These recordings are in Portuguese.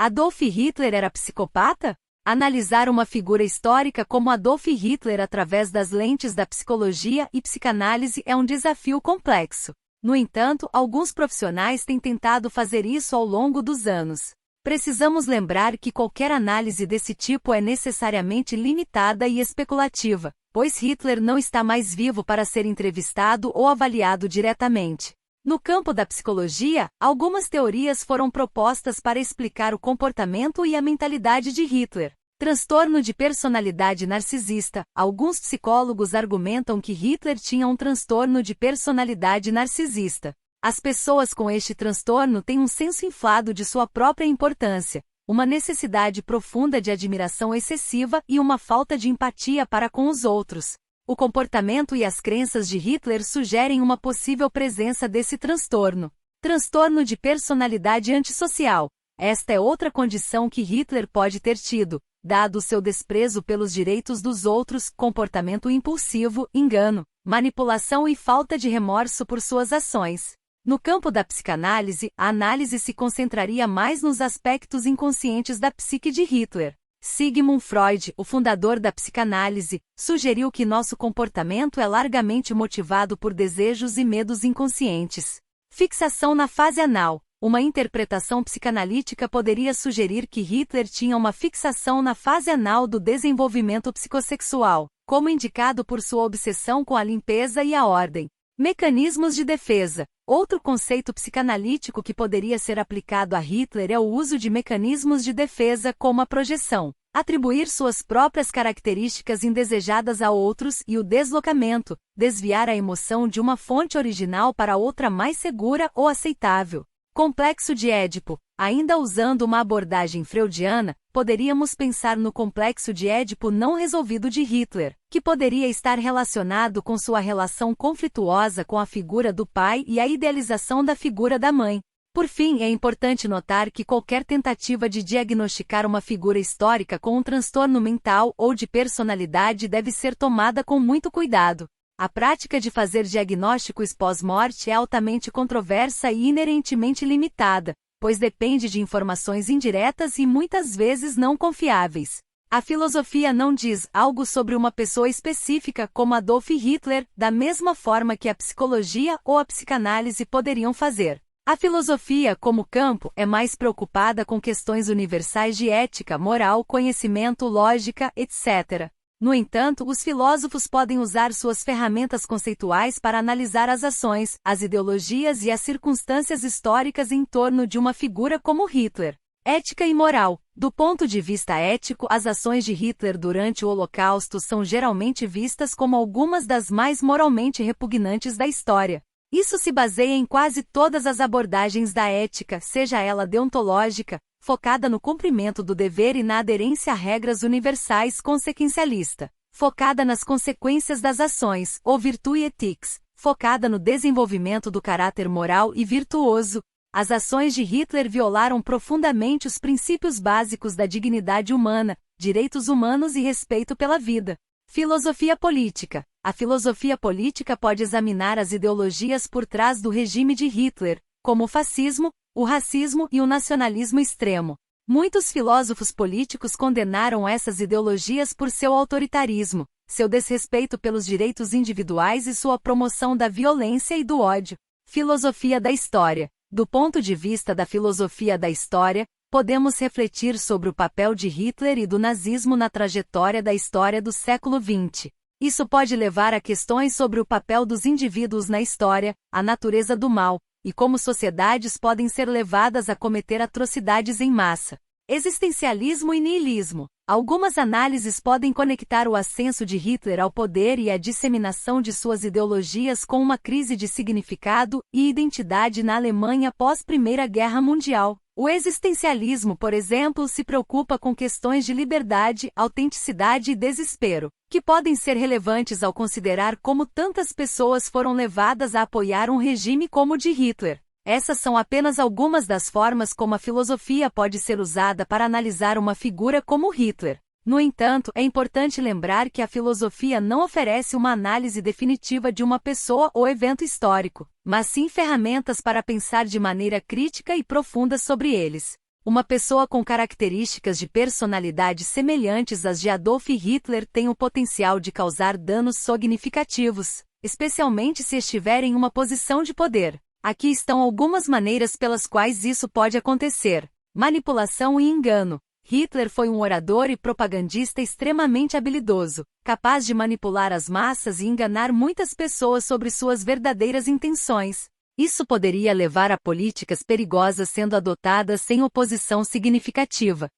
Adolf Hitler era psicopata? Analisar uma figura histórica como Adolf Hitler através das lentes da psicologia e psicanálise é um desafio complexo. No entanto, alguns profissionais têm tentado fazer isso ao longo dos anos. Precisamos lembrar que qualquer análise desse tipo é necessariamente limitada e especulativa, pois Hitler não está mais vivo para ser entrevistado ou avaliado diretamente. No campo da psicologia, algumas teorias foram propostas para explicar o comportamento e a mentalidade de Hitler. Transtorno de personalidade narcisista. Alguns psicólogos argumentam que Hitler tinha um transtorno de personalidade narcisista. As pessoas com este transtorno têm um senso inflado de sua própria importância, uma necessidade profunda de admiração excessiva e uma falta de empatia para com os outros. O comportamento e as crenças de Hitler sugerem uma possível presença desse transtorno. Transtorno de personalidade antissocial. Esta é outra condição que Hitler pode ter tido, dado seu desprezo pelos direitos dos outros, comportamento impulsivo, engano, manipulação e falta de remorso por suas ações. No campo da psicanálise, a análise se concentraria mais nos aspectos inconscientes da psique de Hitler. Sigmund Freud, o fundador da psicanálise, sugeriu que nosso comportamento é largamente motivado por desejos e medos inconscientes. Fixação na fase anal. Uma interpretação psicanalítica poderia sugerir que Hitler tinha uma fixação na fase anal do desenvolvimento psicossexual, como indicado por sua obsessão com a limpeza e a ordem. Mecanismos de defesa. Outro conceito psicanalítico que poderia ser aplicado a Hitler é o uso de mecanismos de defesa como a projeção, atribuir suas próprias características indesejadas a outros e o deslocamento, desviar a emoção de uma fonte original para outra mais segura ou aceitável. Complexo de Édipo. Ainda usando uma abordagem freudiana, poderíamos pensar no complexo de Édipo não resolvido de Hitler, que poderia estar relacionado com sua relação conflituosa com a figura do pai e a idealização da figura da mãe. Por fim, é importante notar que qualquer tentativa de diagnosticar uma figura histórica com um transtorno mental ou de personalidade deve ser tomada com muito cuidado. A prática de fazer diagnósticos pós-morte é altamente controversa e inerentemente limitada, pois depende de informações indiretas e muitas vezes não confiáveis. A filosofia não diz algo sobre uma pessoa específica como Adolf Hitler, da mesma forma que a psicologia ou a psicanálise poderiam fazer. A filosofia, como campo, é mais preocupada com questões universais de ética, moral, conhecimento, lógica, etc. No entanto, os filósofos podem usar suas ferramentas conceituais para analisar as ações, as ideologias e as circunstâncias históricas em torno de uma figura como Hitler. Ética e moral. Do ponto de vista ético, as ações de Hitler durante o Holocausto são geralmente vistas como algumas das mais moralmente repugnantes da história. Isso se baseia em quase todas as abordagens da ética, seja ela deontológica, focada no cumprimento do dever e na aderência a regras universais, consequencialista, focada nas consequências das ações, ou virtue ethics, focada no desenvolvimento do caráter moral e virtuoso. As ações de Hitler violaram profundamente os princípios básicos da dignidade humana, direitos humanos e respeito pela vida. Filosofia política. A filosofia política pode examinar as ideologias por trás do regime de Hitler, como o fascismo, o racismo e o nacionalismo extremo. Muitos filósofos políticos condenaram essas ideologias por seu autoritarismo, seu desrespeito pelos direitos individuais e sua promoção da violência e do ódio. Filosofia da história. Do ponto de vista da filosofia da história, podemos refletir sobre o papel de Hitler e do nazismo na trajetória da história do século XX. Isso pode levar a questões sobre o papel dos indivíduos na história, a natureza do mal, e como sociedades podem ser levadas a cometer atrocidades em massa. Existencialismo e niilismo. Algumas análises podem conectar o ascenso de Hitler ao poder e a disseminação de suas ideologias com uma crise de significado e identidade na Alemanha pós-Primeira Guerra Mundial. O existencialismo, por exemplo, se preocupa com questões de liberdade, autenticidade e desespero, que podem ser relevantes ao considerar como tantas pessoas foram levadas a apoiar um regime como o de Hitler. Essas são apenas algumas das formas como a filosofia pode ser usada para analisar uma figura como Hitler. No entanto, é importante lembrar que a filosofia não oferece uma análise definitiva de uma pessoa ou evento histórico, mas sim ferramentas para pensar de maneira crítica e profunda sobre eles. Uma pessoa com características de personalidade semelhantes às de Adolf Hitler tem o potencial de causar danos significativos, especialmente se estiver em uma posição de poder. Aqui estão algumas maneiras pelas quais isso pode acontecer. Manipulação e engano. Hitler foi um orador e propagandista extremamente habilidoso, capaz de manipular as massas e enganar muitas pessoas sobre suas verdadeiras intenções. Isso poderia levar a políticas perigosas sendo adotadas sem oposição significativa.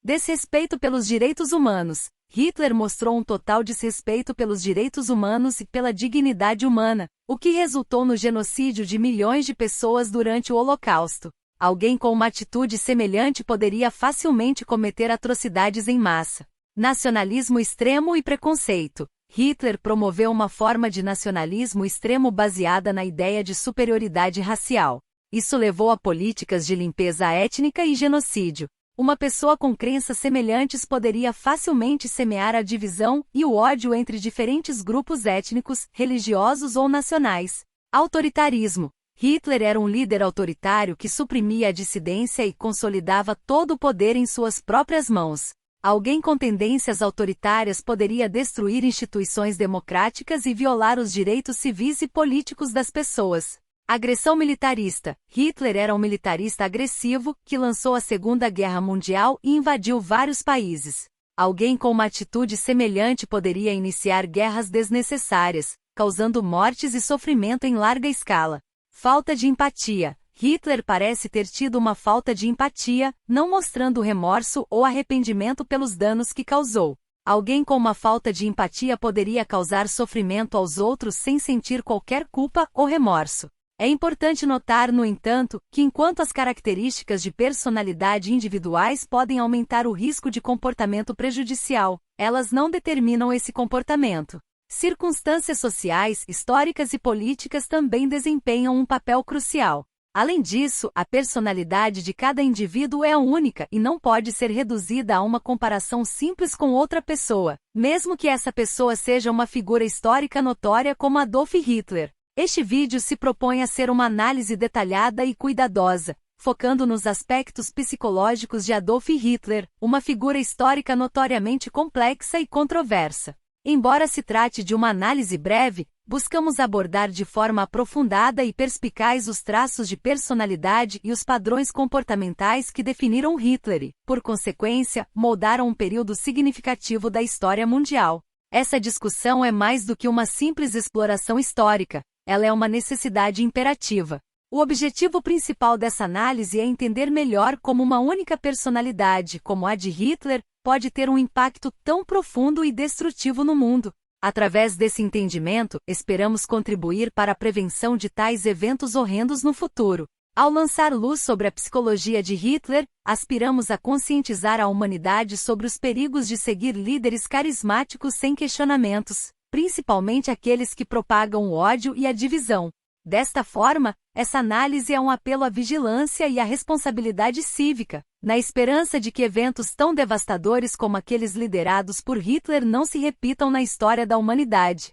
Desrespeito pelos direitos humanos. Hitler mostrou um total desrespeito pelos direitos humanos e pela dignidade humana, o que resultou no genocídio de milhões de pessoas durante o Holocausto. Alguém com uma atitude semelhante poderia facilmente cometer atrocidades em massa. Nacionalismo extremo e preconceito. Hitler promoveu uma forma de nacionalismo extremo baseada na ideia de superioridade racial. Isso levou a políticas de limpeza étnica e genocídio. Uma pessoa com crenças semelhantes poderia facilmente semear a divisão e o ódio entre diferentes grupos étnicos, religiosos ou nacionais. Autoritarismo. Hitler era um líder autoritário que suprimia a dissidência e consolidava todo o poder em suas próprias mãos. Alguém com tendências autoritárias poderia destruir instituições democráticas e violar os direitos civis e políticos das pessoas. Agressão militarista. Hitler era um militarista agressivo que lançou a Segunda Guerra Mundial e invadiu vários países. Alguém com uma atitude semelhante poderia iniciar guerras desnecessárias, causando mortes e sofrimento em larga escala. Falta de empatia. Hitler parece ter tido uma falta de empatia, não mostrando remorso ou arrependimento pelos danos que causou. Alguém com uma falta de empatia poderia causar sofrimento aos outros sem sentir qualquer culpa ou remorso. É importante notar, no entanto, que enquanto as características de personalidade individuais podem aumentar o risco de comportamento prejudicial, elas não determinam esse comportamento. Circunstâncias sociais, históricas e políticas também desempenham um papel crucial. Além disso, a personalidade de cada indivíduo é única e não pode ser reduzida a uma comparação simples com outra pessoa, mesmo que essa pessoa seja uma figura histórica notória como Adolf Hitler. Este vídeo se propõe a ser uma análise detalhada e cuidadosa, focando nos aspectos psicológicos de Adolf Hitler, uma figura histórica notoriamente complexa e controversa. Embora se trate de uma análise breve, buscamos abordar de forma aprofundada e perspicaz os traços de personalidade e os padrões comportamentais que definiram Hitler e, por consequência, moldaram um período significativo da história mundial. Essa discussão é mais do que uma simples exploração histórica, ela é uma necessidade imperativa. O objetivo principal dessa análise é entender melhor como uma única personalidade, como a de Hitler, pode ter um impacto tão profundo e destrutivo no mundo. Através desse entendimento, esperamos contribuir para a prevenção de tais eventos horrendos no futuro. Ao lançar luz sobre a psicologia de Hitler, aspiramos a conscientizar a humanidade sobre os perigos de seguir líderes carismáticos sem questionamentos, principalmente aqueles que propagam o ódio e a divisão. Desta forma, essa análise é um apelo à vigilância e à responsabilidade cívica, na esperança de que eventos tão devastadores como aqueles liderados por Hitler não se repitam na história da humanidade.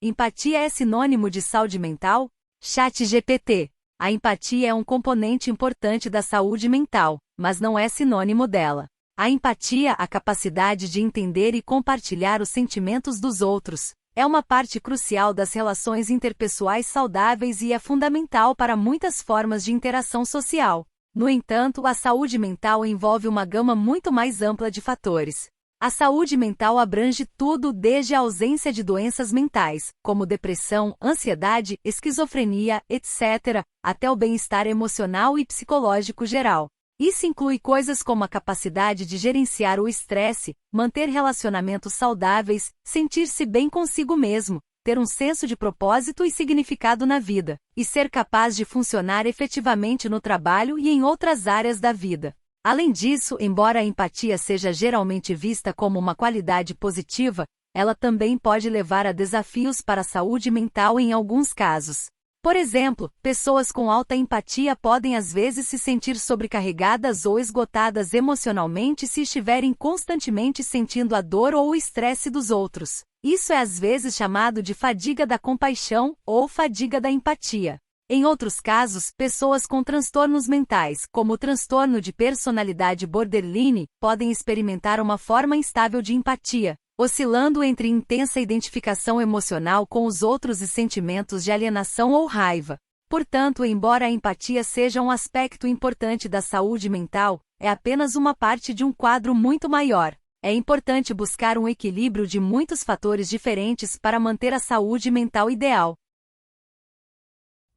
Empatia é sinônimo de saúde mental? ChatGPT. A empatia é um componente importante da saúde mental, mas não é sinônimo dela. A empatia, a capacidade de entender e compartilhar os sentimentos dos outros, é uma parte crucial das relações interpessoais saudáveis e é fundamental para muitas formas de interação social. No entanto, a saúde mental envolve uma gama muito mais ampla de fatores. A saúde mental abrange tudo desde a ausência de doenças mentais, como depressão, ansiedade, esquizofrenia, etc., até o bem-estar emocional e psicológico geral. Isso inclui coisas como a capacidade de gerenciar o estresse, manter relacionamentos saudáveis, sentir-se bem consigo mesmo, ter um senso de propósito e significado na vida, e ser capaz de funcionar efetivamente no trabalho e em outras áreas da vida. Além disso, embora a empatia seja geralmente vista como uma qualidade positiva, ela também pode levar a desafios para a saúde mental em alguns casos. Por exemplo, pessoas com alta empatia podem às vezes se sentir sobrecarregadas ou esgotadas emocionalmente se estiverem constantemente sentindo a dor ou o estresse dos outros. Isso é às vezes chamado de fadiga da compaixão ou fadiga da empatia. Em outros casos, pessoas com transtornos mentais, como o transtorno de personalidade borderline, podem experimentar uma forma instável de empatia, oscilando entre intensa identificação emocional com os outros e sentimentos de alienação ou raiva. Portanto, embora a empatia seja um aspecto importante da saúde mental, é apenas uma parte de um quadro muito maior. É importante buscar um equilíbrio de muitos fatores diferentes para manter a saúde mental ideal.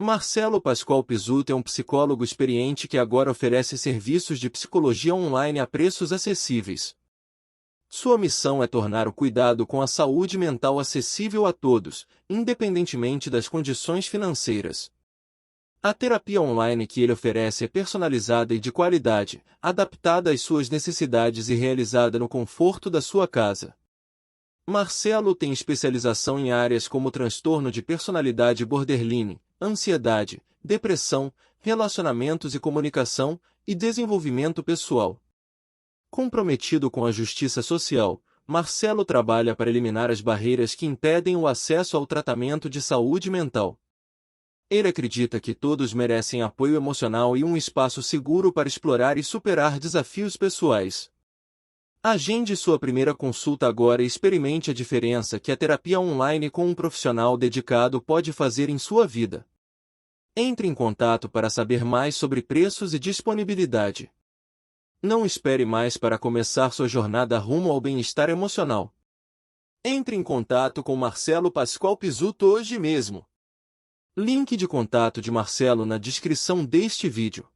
Marcelo Pascoal Pizzuto é um psicólogo experiente que agora oferece serviços de psicologia online a preços acessíveis. Sua missão é tornar o cuidado com a saúde mental acessível a todos, independentemente das condições financeiras. A terapia online que ele oferece é personalizada e de qualidade, adaptada às suas necessidades e realizada no conforto da sua casa. Marcelo tem especialização em áreas como transtorno de personalidade borderline, ansiedade, depressão, relacionamentos e comunicação, e desenvolvimento pessoal. Comprometido com a justiça social, Marcelo trabalha para eliminar as barreiras que impedem o acesso ao tratamento de saúde mental. Ele acredita que todos merecem apoio emocional e um espaço seguro para explorar e superar desafios pessoais. Agende sua primeira consulta agora e experimente a diferença que a terapia online com um profissional dedicado pode fazer em sua vida. Entre em contato para saber mais sobre preços e disponibilidade. Não espere mais para começar sua jornada rumo ao bem-estar emocional. Entre em contato com Marcelo Pascoal Pizzuto hoje mesmo. Link de contato de Marcelo na descrição deste vídeo.